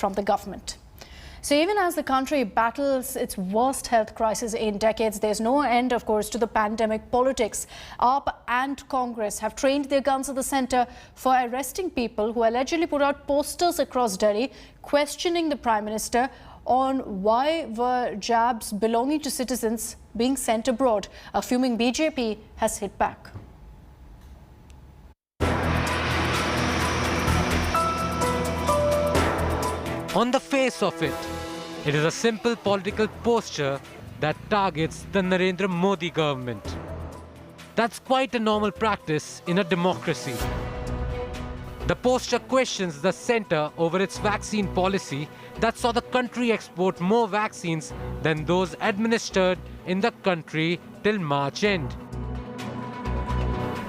from the government. So even as the country battles its worst health crisis in decades, there's no end, of course, to the pandemic politics. AAP and Congress have trained their guns at the centre for arresting people who allegedly put out posters across Delhi questioning the Prime Minister on why were jabs belonging to citizens being sent abroad. A fuming BJP has hit back. On the face of it, it is a simple political posture that targets the Narendra Modi government. That's quite a normal practice in a democracy. The poster questions the centre over its vaccine policy that saw the country export more vaccines than those administered in the country till March end.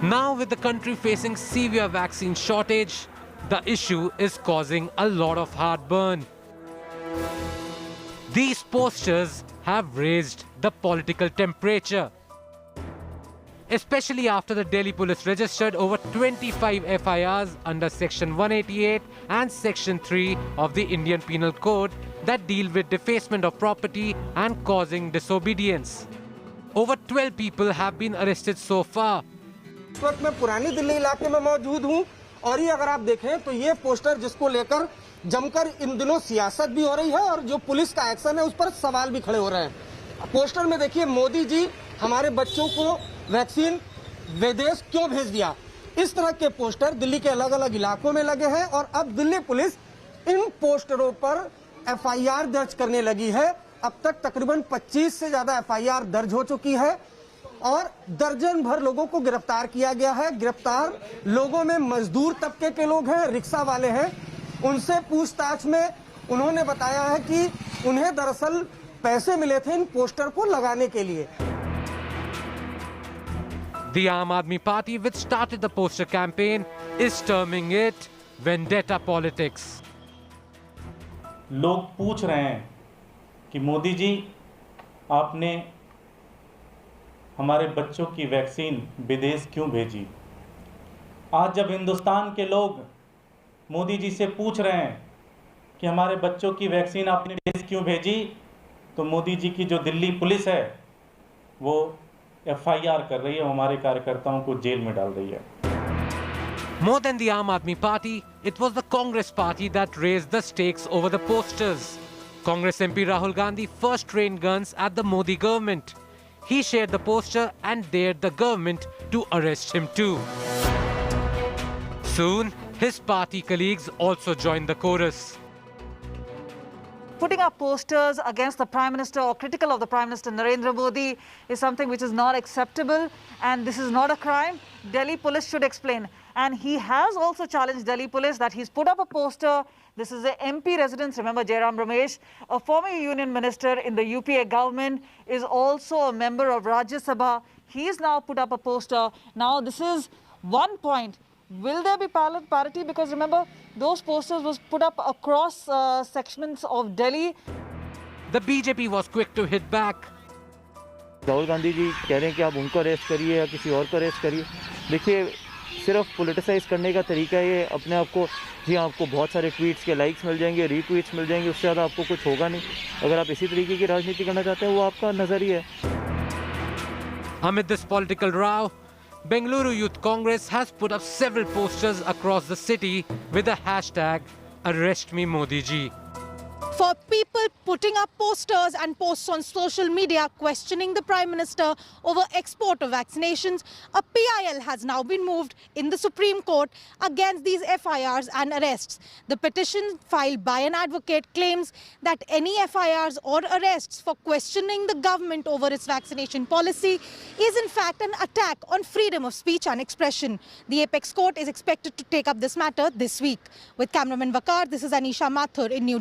Now, with the country facing severe vaccine shortage, the issue is causing a lot of heartburn. These posters have raised the political temperature, especially after the Delhi police registered over 25 FIRs under Section 188 and Section 3 of the Indian Penal Code that deal with defacement of property and causing disobedience. Over 12 people have been arrested so far. इस वक्त मैं पुरानी दिल्ली इलाके में मौजूद हूं और ये अगर आप देखें तो ये पोस्टर जिसको लेकर जमकर इन दिनों सियासत भी हो रही है और जो पुलिस का एक्शन है उस पर सवाल भी खड़े हो रहे हैं। पोस्टर में देखिए, मोदी जी हमारे बच्चों को वैक्सीन विदेश क्यों भेज दिया। इस तरह के पोस्टर दिल्ली के अलग अलग इलाकों में लगे हैं और अब दिल्ली पुलिस इन पोस्टरों पर FIR दर्ज करने लगी है। अब तक तकरीबन 25 से ज्यादा FIR दर्ज हो चुकी है और दर्जन भर लोगों को गिरफ्तार किया गया है। गिरफ्तार लोगों में मजदूर तबके के लोग हैं, रिक्शा वाले हैं। उनसे पूछताछ में उन्होंने बताया है कि उन्हें दरअसल पैसे मिले थे इन पोस्टर को लगाने के लिए। The Aam Aadmi Party, which started the poster campaign, is terming it vendetta politics. लोग पूछ रहे हैं कि मोदी जी, आपने हमारे बच्चों की वैक्सीन विदेश क्यों भेजी। आज जब हिंदुस्तान के लोग मोदी जी से पूछ रहे हैं कि हमारे बच्चों की वैक्सीन आपने विदेश क्यों भेजी, तो मोदी जी की जो दिल्ली पुलिस है वो FIR कर रही है, हमारे कार्यकर्ताओं को जेल में डाल रही है। More than the Aam Aadmi Party, it was the Congress party that raised the stakes over the posters. Congress MP Rahul Gandhi first trained guns at the Modi government. He shared the poster and dared the government to arrest him too. Soon, his party colleagues also joined the chorus. Putting up posters against the Prime Minister or critical of the Prime Minister Narendra Modi is something which is not acceptable, and this is not a crime. Delhi police should explain. And he has also challenged Delhi police that he's put up a poster. This is a MP residence. Remember, Jairam Ramesh, a former union minister in the UPA government, is also a member of Rajya Sabha. He's now put up a poster. Now, this is one point. Will there be parity? Because remember, those posters was put up across sections of Delhi. The BJP was quick to hit back. Rahul Gandhi ji कह रहे हैं कि आप उनको arrest करिए या किसी और को अरेस्ट करिए। देखिए, सिर्फ पॉलिटिसाइज करने का तरीका ये अपने आप को, जी आपको बहुत सारे ट्वीट्स के लाइक्स मिल जाएंगे, रीट्वीट्स मिल जाएंगे, उससे ज़्यादा आपको कुछ होगा नहीं। अगर आप इसी तरीके की राजनीति करना चाहते हैं, वो आपका नज़रिया है। Amid this political row, Bengaluru Youth Congress has put up several posters across the city with the hashtag #ArrestMeModiJi. For people putting up posters and posts on social media questioning the Prime Minister over export of vaccinations, a PIL has now been moved in the Supreme Court against these FIRs and arrests. The petition filed by an advocate claims that any FIRs or arrests for questioning the government over its vaccination policy is in fact an attack on freedom of speech and expression. The Apex Court is expected to take up this matter this week. With cameraman Vakar, this is Anisha Mathur in New Delhi.